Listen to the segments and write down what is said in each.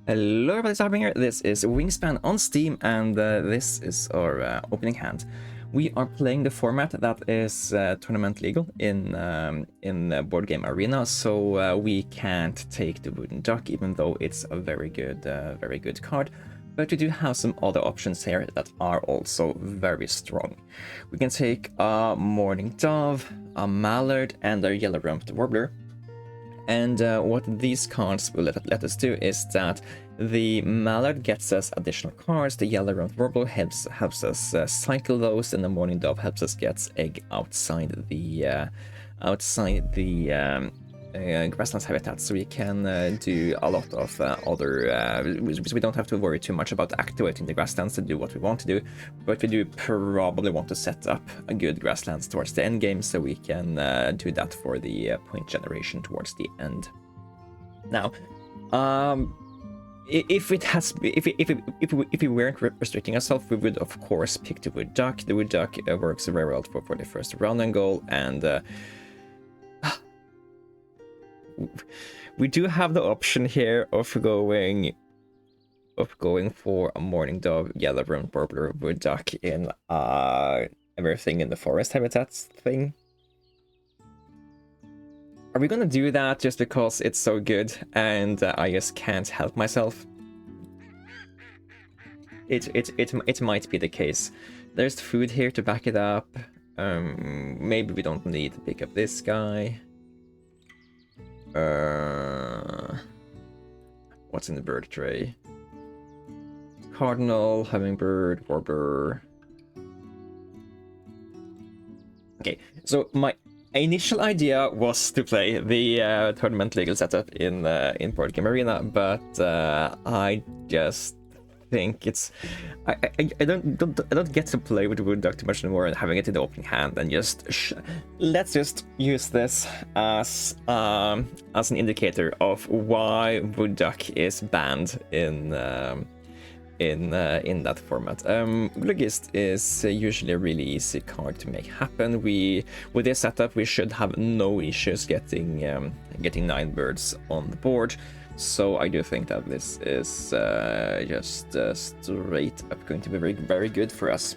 Hello everybody, it's Harbinger. This is Wingspan on Steam, and this is our opening hand. We are playing the format that is tournament legal in Board Game Arena, so we can't take the wooden duck, even though it's a very good card. But we do have some other options here that are also very strong. We can take a Morning Dove, a Mallard, and a Yellow-Rumped Warbler. And what these cards will let us do is that the Mallard gets us additional cards, the Yellow-Rumped Warbler helps us cycle those, and the Morning Dove helps us get egg outside the grasslands habitat, so we can do a lot of other we don't have to worry too much about activating the grasslands to do what we want to do, but we do probably want to set up a good grasslands towards the end game, so we can do that for the point generation towards the end. Now, if we weren't restricting ourselves, we would of course pick the wood duck. The wood duck works very well for the first round and goal, and we do have the option here of going for a Morning Dove, Yellow-Rumped Warbler, wood duck in everything in the forest habitats thing. Are we gonna do that just because it's so good and I just can't help myself? It might be the case. There's food here to back it up. Maybe we don't need to pick up this guy. What's in the bird tray? Cardinal, Hummingbird, Warbler. Okay, so my initial idea was to play the tournament legal setup in Board Game Arena, but I just think it's I don't get to play with wood duck too much anymore, and having it in the opening hand, and just let's just use this as an indicator of why wood duck is banned in that format. Logist is usually a really easy card to make happen. With this setup we should have no issues getting 9 birds on the board. So I do think that this is just straight up going to be very good for us.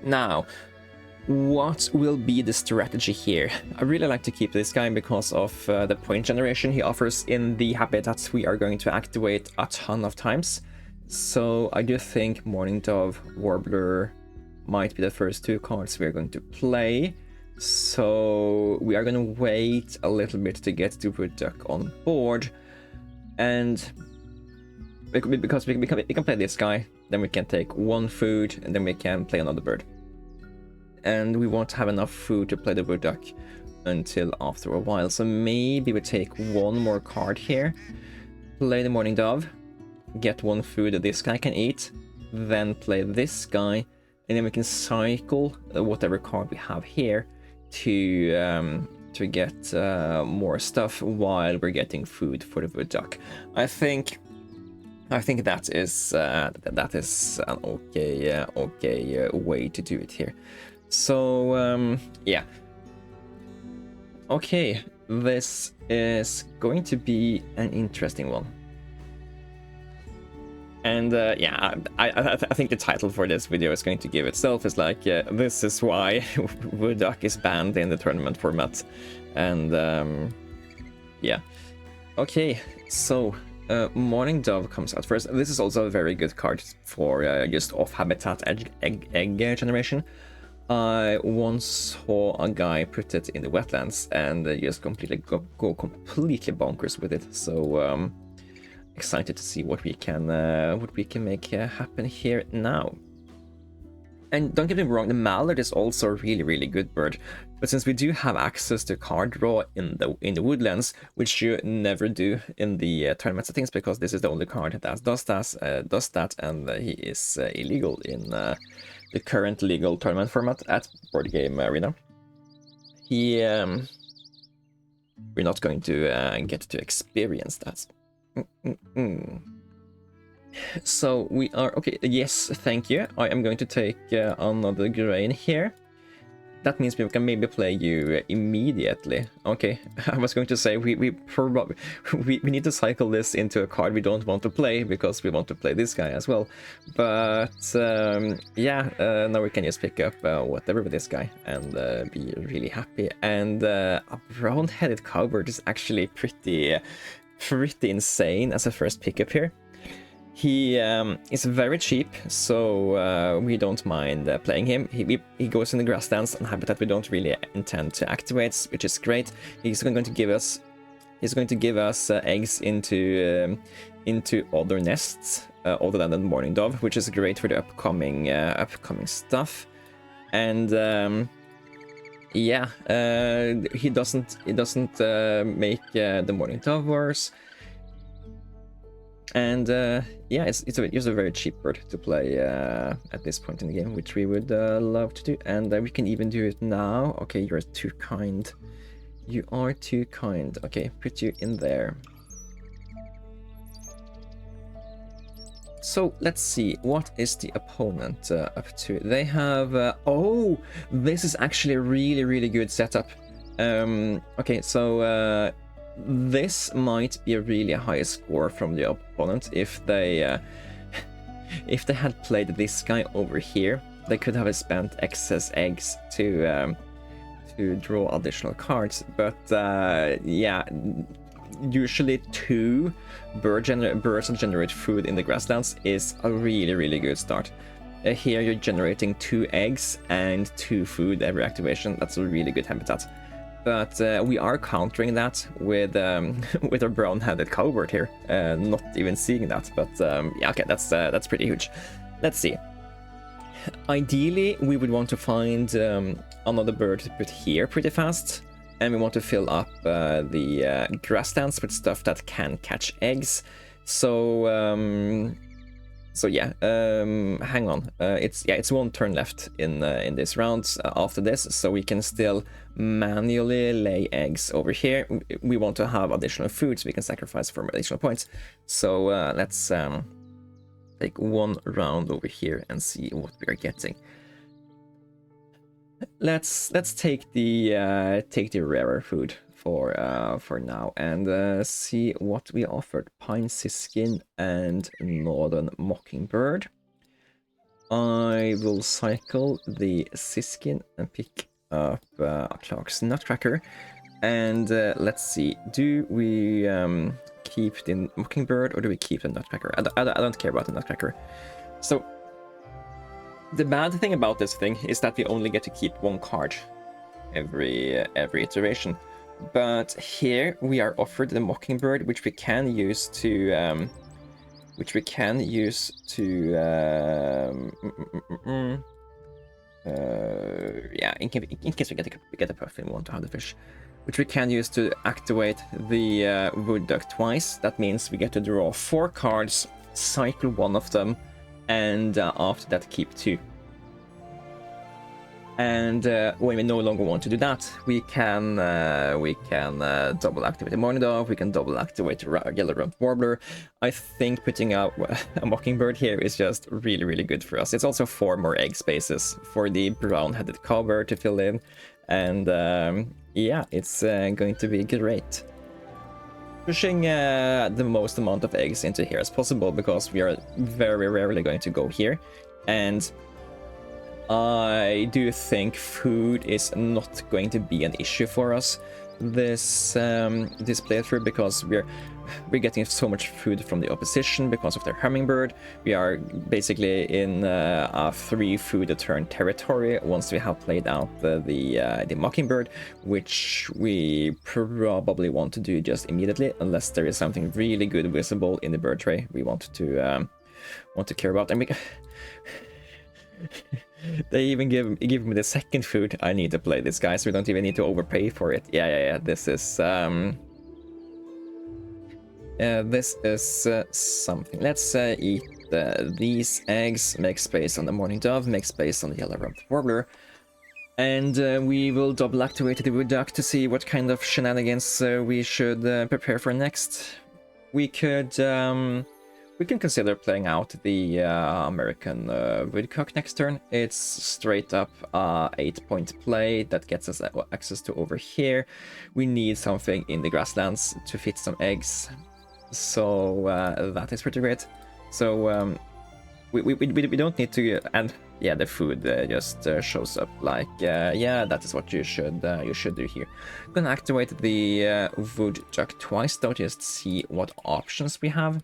Now, what will be the strategy here? I really like to keep this guy because of the point generation he offers in the habitats we are going to activate a ton of times. So I do think Morning Dove, Warbler might be the first 2 cards we are going to play. So we are going to wait a little bit to get the wood duck on board. And because we can play this guy, then we can take 1 food, and then we can play another bird. And we won't have enough food to play the wood duck until after a while. So maybe we take 1 more card here, play the Morning Dove, get 1 food that this guy can eat, then play this guy, and then we can cycle whatever card we have here to get more stuff while we're getting food for the wood duck. I think that is an okay way to do it here. So yeah, okay, this is going to be an interesting one. And yeah, I think the title for this video is going to give itself. Is like, this is why wood duck is banned in the tournament format. And yeah, okay, so Morning Dove comes out first. This is also a very good card for just off habitat egg generation. I once saw a guy put it in the wetlands and just completely go completely bonkers with it. So excited to see what we can make happen here now. And don't get me wrong, the Mallard is also a really good bird, but since we do have access to card draw in the woodlands, which you never do in the tournament settings, because this is the only card that does that, and he is illegal in the current legal tournament format at Board Game Arena. We're not going to get to experience that. So we are okay. Yes, thank you. I am going to take another grain here that means we can maybe play you immediately. Okay, I was going to say we probably we need to cycle this into a card we don't want to play because we want to play this guy as well. But yeah, now we can just pick up whatever with this guy and be really happy. And a brown-headed cowbird is actually pretty insane as a first pickup here. He is very cheap, so we don't mind playing him. He goes in the grasslands and habitat we don't really intend to activate, which is great. He's going to give us eggs into other nests other than the morning dove, which is great for the upcoming stuff. And yeah, he doesn't make the morning dove worse. And yeah, it's a very cheap bird to play at this point in the game, which we would love to do. And we can even do it now. Okay, you're too kind. You are too kind. Okay, put you in there. So let's see, what is the opponent up to? They have... oh, this is actually a really good setup. Okay, so... this might be a really high score from the opponent. If they had played this guy over here, they could have spent excess eggs to draw additional cards. But yeah, usually 2 birds that generate food in the grasslands is a really good start. Here you're generating 2 eggs and 2 food every activation. That's a really good habitat. But we are countering that with our brown-headed cowbird here, not even seeing that. But yeah, okay, that's pretty huge. Let's see. Ideally, we would want to find another bird to put here pretty fast, and we want to fill up the grasslands with stuff that can catch eggs. So so yeah, hang on. It's 1 turn left in this round after this, so we can still manually lay eggs over here. We want to have additional food, so we can sacrifice for additional points. So let's take 1 round over here and see what we are getting. Let's take the rarer food for now and see what we offered. Pine siskin and northern mockingbird. I will cycle the siskin and pick up Clark's nutcracker. And let's see, do we keep the mockingbird or do we keep the nutcracker? I don't care about the nutcracker. So the bad thing about this thing is that we only get to keep 1 card every iteration. But here we are offered the mockingbird, which we can use to yeah, in case we get a puffin, we want to have the fish, which we can use to activate the wood duck twice. That means we get to draw 4 cards, cycle 1 of them, and after that keep 2. And when we no longer want to do that, we can double activate the morning dove, we can double activate the yellow-rumped warbler. I think putting out a mockingbird here is just really good for us. It's also 4 more egg spaces for the brown-headed cowbird to fill in, and yeah, it's going to be great. Pushing the most amount of eggs into here as possible, because we are very rarely going to go here, and I do think food is not going to be an issue for us this this playthrough, because we're getting so much food from the opposition because of their hummingbird. We are basically in a 3 food a turn territory once we have played out the mockingbird, which we probably want to do just immediately, unless there is something really good visible in the bird tray we want to care about. And we they even give me the 2nd food I need to play this guy, so we don't even need to overpay for it. Yeah. This is something. Let's eat these eggs, make space on the morning dove, make space on the yellow-rumped warbler, and we will double activate the wood duck to see what kind of shenanigans we should prepare for next. We could we can consider playing out the American woodcock next turn. It's straight up 8-point play that gets us access to over here. We need something in the grasslands to fit some eggs, so that is pretty great. So we don't need to, and yeah, the food just shows up like yeah, that is what you should do here. I'm gonna activate the wood duck twice though, just see what options we have.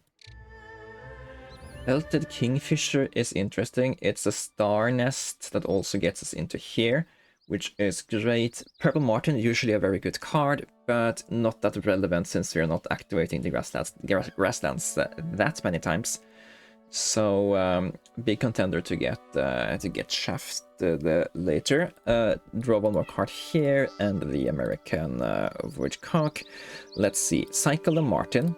Belted Kingfisher is interesting. It's a star nest that also gets us into here, which is great. Purple Martin, usually a very good card, but not that relevant since we are not activating the grasslands that many times. So big contender to get shafted later. Draw one more card here and the American woodcock. Let's see. Cycle the Martin.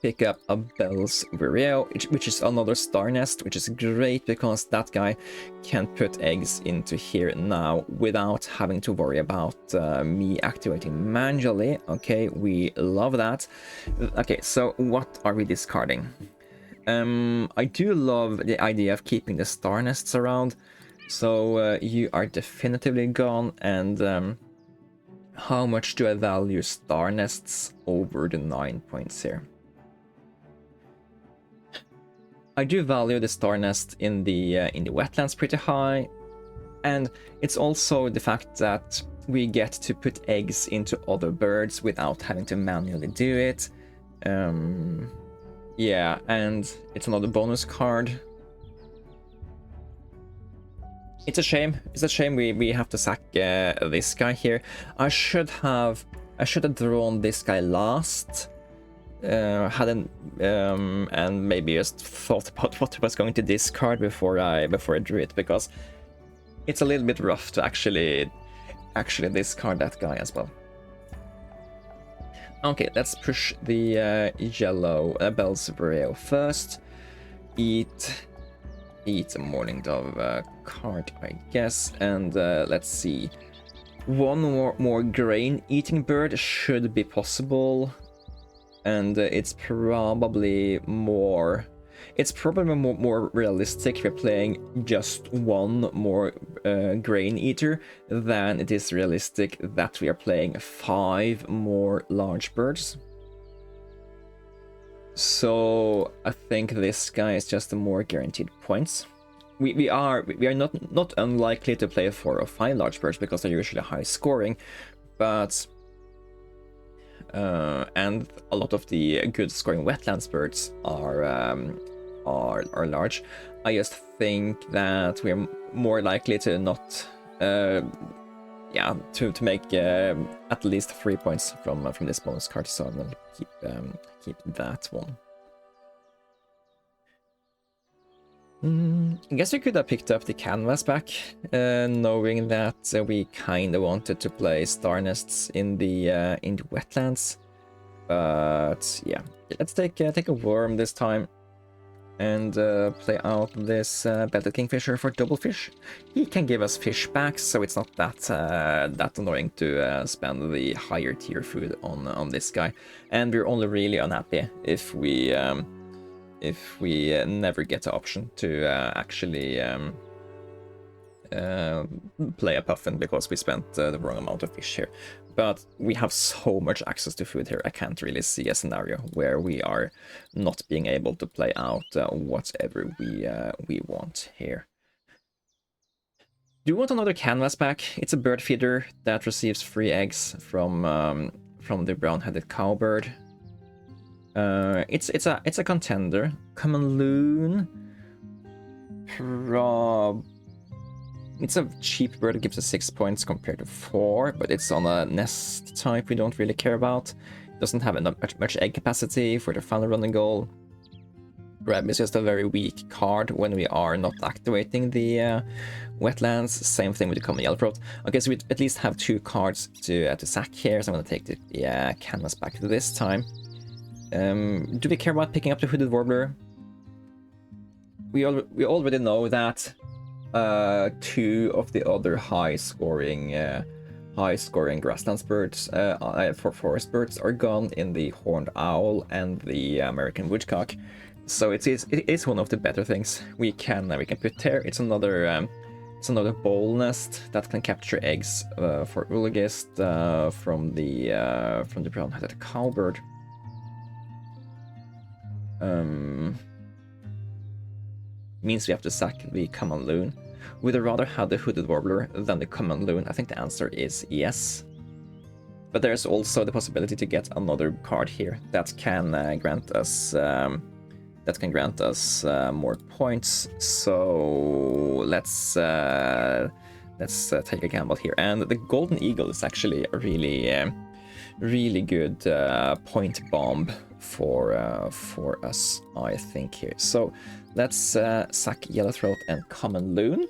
Pick up a Bell's Vireo, which is another star nest, which is great because that guy can put eggs into here now without having to worry about me activating manually. Okay, we love that. Okay, so what are we discarding? I do love the idea of keeping the star nests around, so you are definitively gone. And how much do I value star nests over the 9 points here? I do value the star nest in the wetlands pretty high, and it's also the fact that we get to put eggs into other birds without having to manually do it. Yeah, and it's another bonus card. It's a shame. It's a shame we have to sack this guy here. I should have drawn this guy last. And maybe just thought about what I was going to discard before I drew it, because it's a little bit rough to actually discard that guy as well. Okay, let's push the yellow Bell's Vireo first. Eat a Morning Dove card, I guess, and let's see. One more grain eating bird should be possible. And it's probably more realistic if we're playing just one more grain eater than it is realistic that we are playing 5 more large birds. So I think this guy is just a more guaranteed points. We are not unlikely to play 4 or 5 large birds because they're usually high scoring, but and a lot of the good scoring wetlands birds are large. I just think that we're more likely to not yeah, to make at least 3 points from this bonus card, so I'm gonna keep that one. I guess we could have picked up the canvas back, knowing that we kind of wanted to play star nests in the wetlands. But yeah, let's take a worm this time and play out this Belted Kingfisher for double fish. He can give us fish back, so it's not that annoying to spend the higher tier food on this guy. And we're only really unhappy if we never get the option to actually play a puffin because we spent the wrong amount of fish here. But we have so much access to food here, I can't really see a scenario where we are not being able to play out whatever we want here. Do you want another canvas pack? It's a bird feeder that receives free eggs from the brown-headed cowbird. It's a contender. Common loon. It's a cheap bird that gives us 6 points compared to 4, but it's on a nest type we don't really care about. It doesn't have much egg capacity for the final running goal. Grab is just a very weak card when we are not activating the wetlands. Same thing with the common yellowthroat. Okay, so we at least have 2 cards to sack here, so I'm going to take the canvas back this time. Do we care about picking up the hooded warbler? We already know that 2 of the other high scoring high-scoring grasslands birds, for forest birds, are gone in the horned owl and the American woodcock. So it is one of the better things we can put there. It's another bowl nest that can capture eggs for Ullagist from the brown-headed cowbird. Means we have to sack the common loon. Would I rather have the hooded warbler than the common loon? I think the answer is yes. But there's also the possibility to get another card here that can grant us more points. So let's take a gamble here. And the golden eagle is actually a really good point bomb for us, I think, here. So let's sack Yellowthroat and common loon.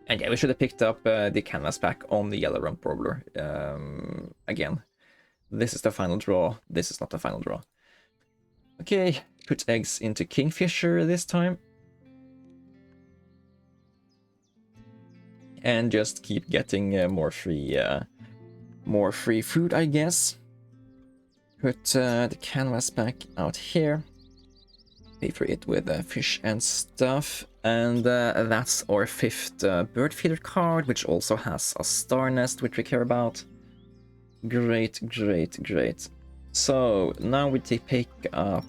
And yeah, we should have picked up the canvas pack on the yellow rump warbler. Again, this is the final draw. This is not the final draw. Okay, put eggs into Kingfisher this time. And just keep getting more free food, I guess. Put the canvas pack out here. Pay for it with fish and stuff. And that's our 5th bird feeder card, which also has a star nest, which we care about. Great. So now we pick up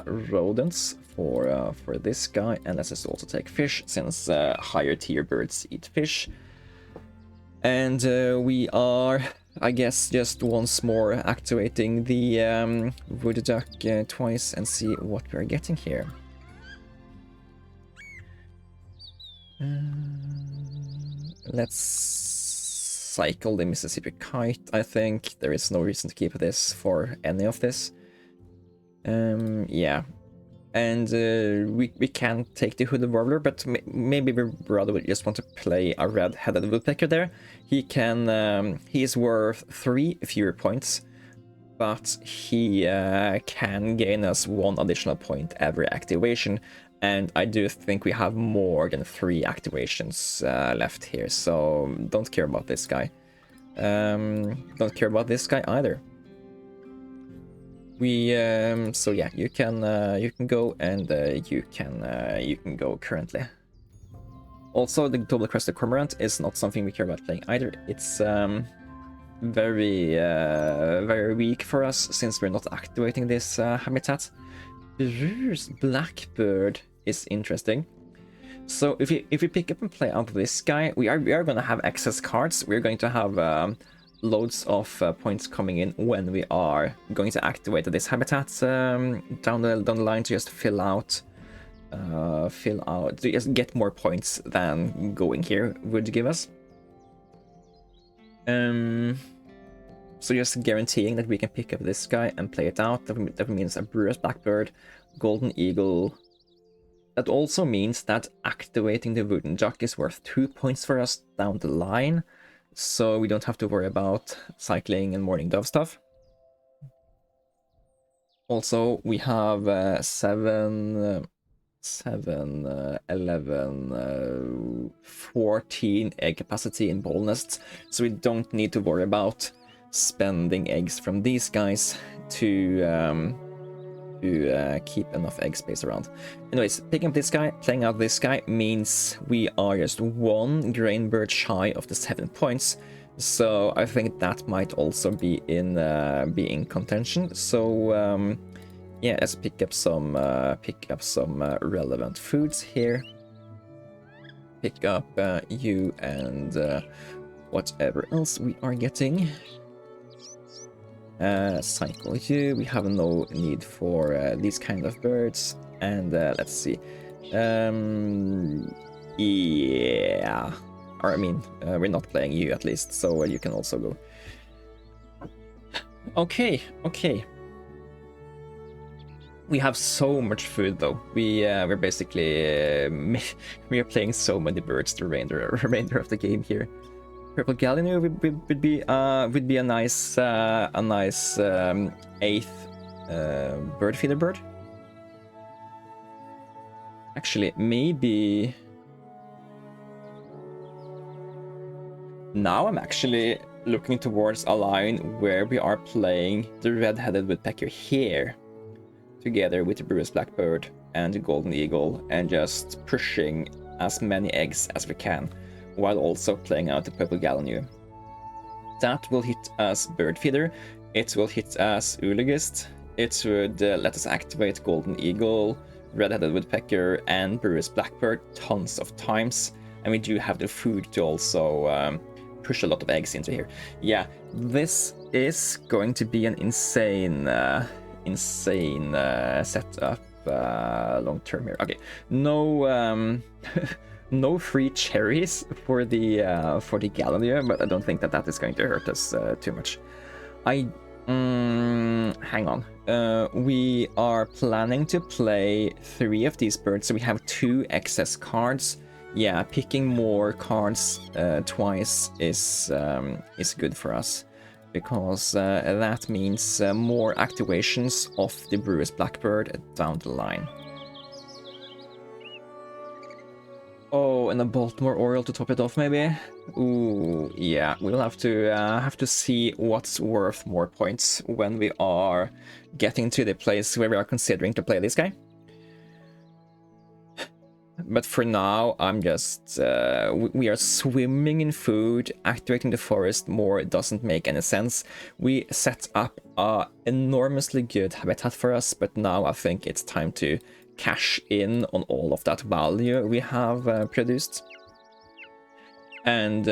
rodents for this guy, and let's just also take fish, since higher tier birds eat fish. And we are, I guess, just once more activating the wood duck twice and see what we're getting here. Let's cycle the Mississippi kite. I think there is no reason to keep this for any of this. Yeah. And we can take the hooded warbler, but maybe we rather would just want to play a red-headed woodpecker there. He is worth 3 fewer points, but he can gain us 1 additional point every activation. And I do think we have more than 3 activations left here, so don't care about this guy. Don't care about this guy either. So yeah, you can go, and you can go currently. Also, the double-crested cormorant is not something we care about playing either. It's very weak for us since we're not activating this habitat. Bruce Blackbird is interesting. So if we pick up and play out this guy, we are going to have excess cards. We're going to have loads of points coming in when we are going to activate this habitat down the line to just fill out to just get more points than going here would give us. So just guaranteeing that we can pick up this guy and play it out. That means a Bruce Blackbird, Golden Eagle. That also means that activating the Wooden Duck is worth 2 points for us down the line. So we don't have to worry about cycling and Morning Dove stuff. Also, we have 7, 11, 14 egg capacity in ball nests. So we don't need to worry about spending eggs from these guys to keep enough egg space around. Anyways, picking up this guy, playing out this guy means we are just 1 grain bird shy of the 7 points. So I think that might also be in contention. So yeah, let's pick up some relevant foods here. Pick up you and whatever else we are getting. Cycle you. We have no need for these kind of birds. And let's see. Yeah. Or I mean, we're not playing you at least, so you can also go. Okay. We have so much food though. We're basically we are playing so many birds the remainder of the game here. Purple Gallinule would be a nice 8th bird feeder bird. Actually, maybe Now I'm actually looking towards a line where we are playing the red-headed woodpecker here, together with the Bruce Blackbird and the Golden Eagle, and just pushing as many eggs as we can, while also playing out the Purple Gallinule. That will hit us Bird Feeder, it will hit us Rougelikes, it would let us activate Golden Eagle, Red-Headed Woodpecker, and Bruce Blackbird tons of times, and we do have the food to also push a lot of eggs into here. Yeah, this is going to be an insane setup long term here. Okay, no no free cherries for the Gallinule, but I don't think that is going to hurt us too much. Hang on. We are planning to play 3 of these birds, so we have 2 excess cards. Yeah, picking more cards twice is good for us, because that means more activations of the Bruce Blackbird down the line. Oh, and a Baltimore Oriole to top it off, maybe? Ooh, yeah, we'll have to see what's worth more points when we are getting to the place where we are considering to play this guy. But for now, I'm just... we are swimming in food. Activating the forest more doesn't make any sense. We set up a enormously good habitat for us, but now I think it's time to cash in on all of that value we have produced. And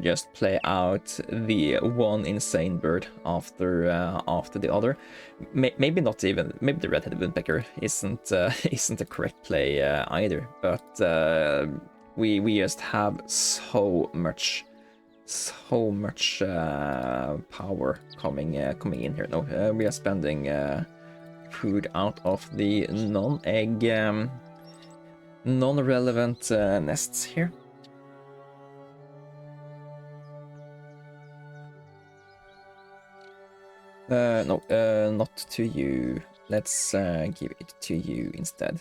just play out the one insane bird after the other. Maybe not even. Maybe the red-headed woodpecker isn't a correct play either. But we just have so much power coming in here. No, we are spending food out of the non-egg, non-relevant nests here. No, not to you. Let's give it to you instead.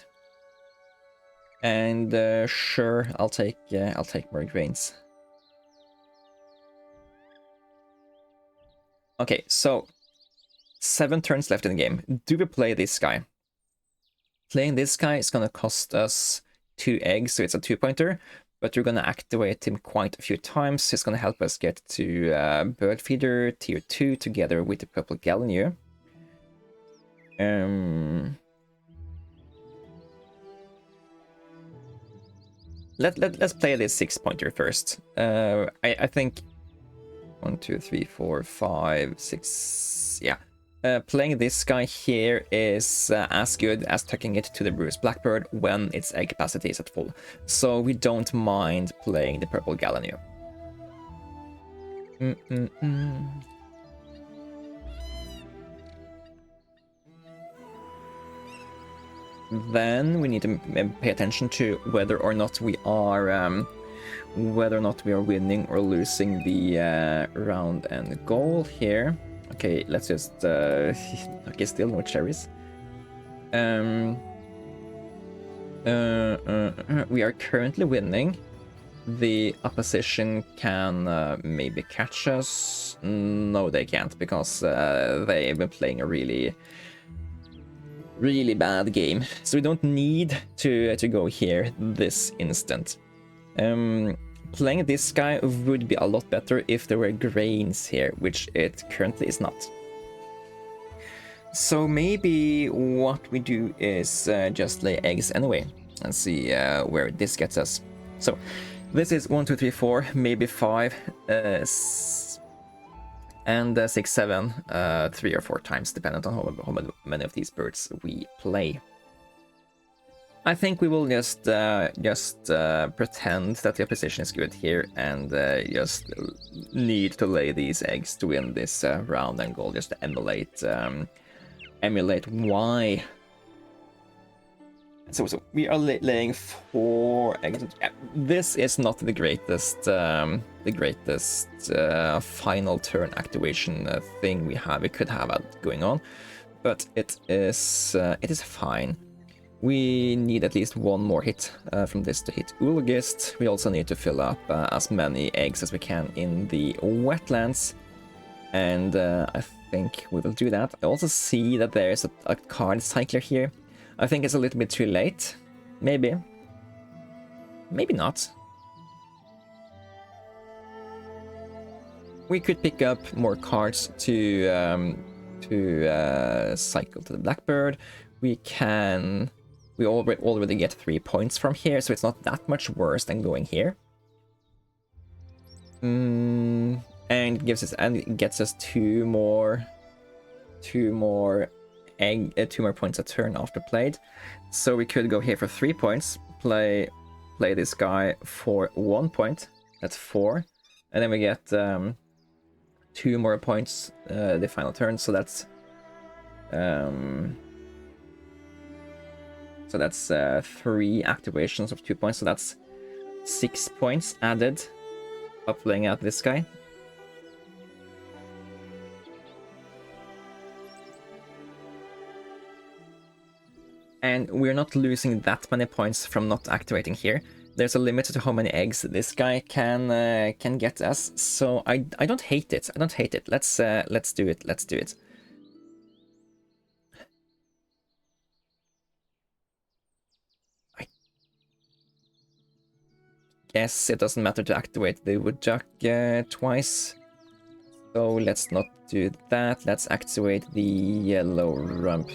And sure, I'll take more grains. Okay, so 7 turns left in the game. Do we play this guy? Playing this guy is gonna cost us 2 eggs, so it's a 2-pointer. But we're gonna activate him quite a few times. He's gonna help us get to Bird Feeder Tier 2 together with the Purple Gallinule. Let's play this 6-pointer first. I think 1, 2, 3, 4, 5, 6. Yeah. Playing this guy here is as good as tucking it to the Bruce Blackbird when its egg capacity is at full. So we don't mind playing the Purple Gallinule. Then we need to pay attention to whether or not we are winning or losing the round and goal here. Okay, let's just... okay, still no cherries. We are currently winning. The opposition can maybe catch us. No, they can't, because they've been playing a really bad game. So we don't need to go here this instant. Playing this guy would be a lot better if there were grains here, which it currently is not. So maybe what we do is just lay eggs anyway and see where this gets us. So this is 1, 2, 3, 4, maybe 5, and 6, 7, 3 or 4 times, depending on how many of these birds we play. I think we will just pretend that the opposition is good here and just need to lay these eggs to win this round and goal, just to emulate why. So we are laying 4 eggs. This is not the greatest final turn activation thing we could have going on, but it is fine. We need at least one more hit from this to hit Ulgist. We also need to fill up as many eggs as we can in the wetlands. And I think we will do that. I also see that there's a card cycler here. I think it's a little bit too late. Maybe. Maybe not. We could pick up more cards to cycle to the Blackbird. We can... We already get 3 points from here, so it's not that much worse than going here. And it gets us two more points a turn after played. So we could go here for 3 points, play this guy for 1 point. That's 4, and then we get 2 more points the final turn. So that's 3 activations of 2 points. So that's 6 points added up playing out this guy. And we're not losing that many points from not activating here. There's a limit to how many eggs this guy can get us. So I don't hate it. I don't hate it. Let's do it. Let's do it. I guess it doesn't matter to activate the woodchuck twice. So let's not do that. Let's activate the yellow rump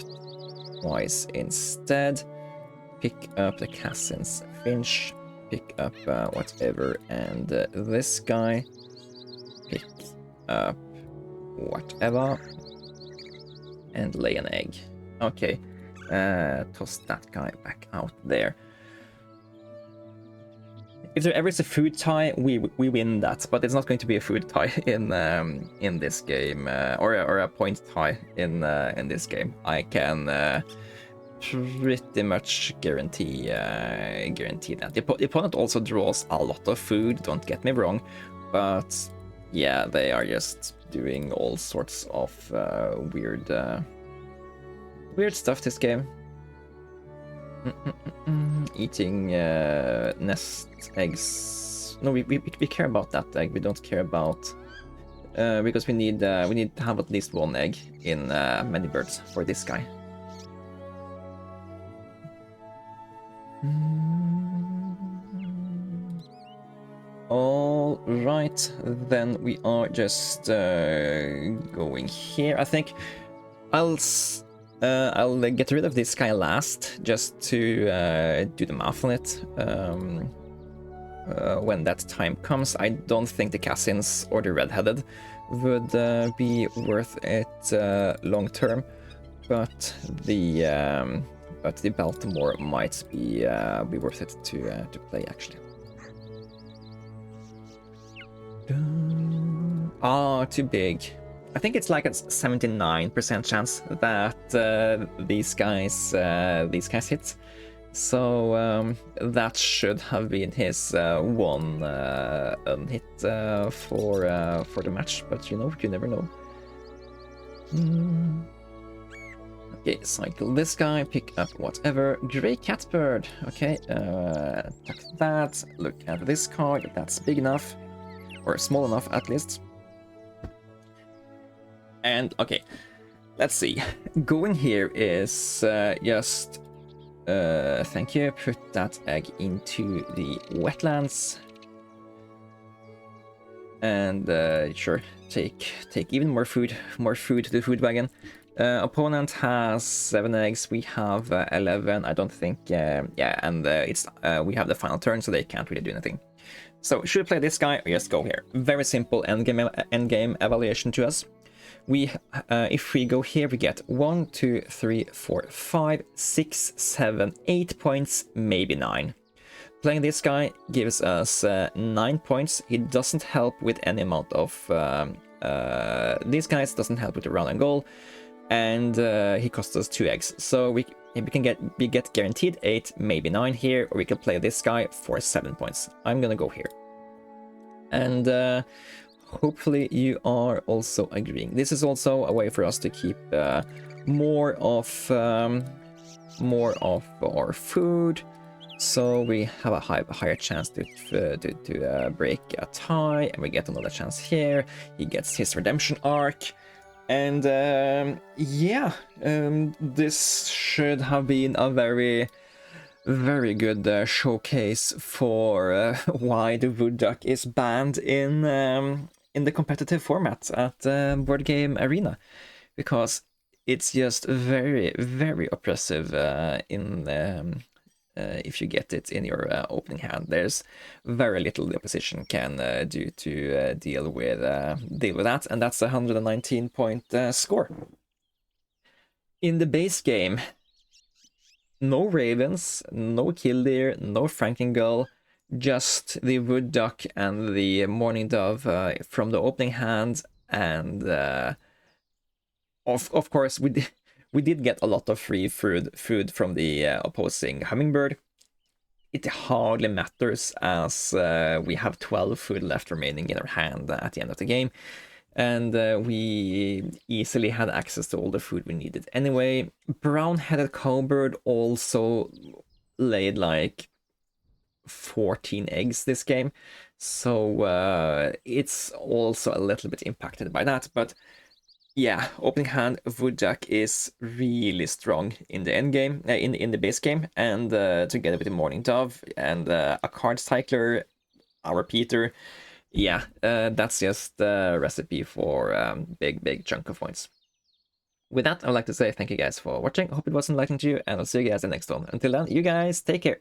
twice instead. Pick up the Cassin's Finch. Pick up whatever, and this guy. Pick up whatever. And lay an egg. Okay. Toss that guy back out there. If there ever is a food tie, we win that, but it's not going to be a food tie in this game, or a point tie in this game. I can pretty much guarantee that. The opponent also draws a lot of food. Don't get me wrong, but yeah, they are just doing all sorts of weird stuff this game. Eating nest eggs. No, we care about that egg. We don't care about because we need to have at least 1 egg in many birds for this guy. All right, then we are just going here. I think I'll get rid of this guy last, just to do the math on it when that time comes. I don't think the Cassins or the Red-Headed would be worth it long term, but the Baltimore might be worth it to play actually. Too big. I think it's like a 79% chance that these guys hit. So that should have been his one unhit for the match, but you never know. Okay, cycle this guy, pick up whatever. Grey Catbird. Okay, attack that. Look at this card. That's big enough, or small enough at least. And okay, let's see. Going here is just thank you. Put that egg into the wetlands, and sure, take even more food to the food wagon. Opponent has 7 eggs. We have 11. I don't think. Yeah, and it's we have the final turn, so they can't really do anything. So should we play this guy or just go here? Very simple endgame evaluation to us. We, if we go here, we get 1, 2, 3, 4, 5, 6, 7, 8 points, maybe 9. Playing this guy gives us 9 points. He doesn't help with any amount of these guys. Doesn't help with the round and goal, and he costs us 2 eggs. So we get guaranteed 8, maybe 9 here, or we can play this guy for 7 points. I'm gonna go here, and hopefully you are also agreeing. This is also a way for us to keep more of more of our food, so we have a higher chance to break a tie, and we get another chance here. He gets his redemption arc, and yeah, this should have been a very good showcase for why the wood duck is banned in the competitive format at Board Game Arena, because it's just very oppressive if you get it in your opening hand. There's very little the opposition can do to deal with that, and that's a 119-point score. In the base game, no ravens, no killdeer, no frankengull, just the wood duck and the mourning dove from the opening hand, and of course we did get a lot of free food from the opposing hummingbird. It hardly matters, as we have 12 food left remaining in our hand at the end of the game, and we easily had access to all the food we needed anyway. Brown-headed cowbird also laid like 14 eggs this game, so it's also a little bit impacted by that. But yeah, opening hand wood duck is really strong in the end game, in the base game, and together with the mourning dove and a card cycler, our Peter. Yeah, that's just a recipe for big chunk of points. With that, I would like to say thank you guys for watching. I hope it was enlightening to you, and I'll see you guys in the next one. Until then, you guys take care.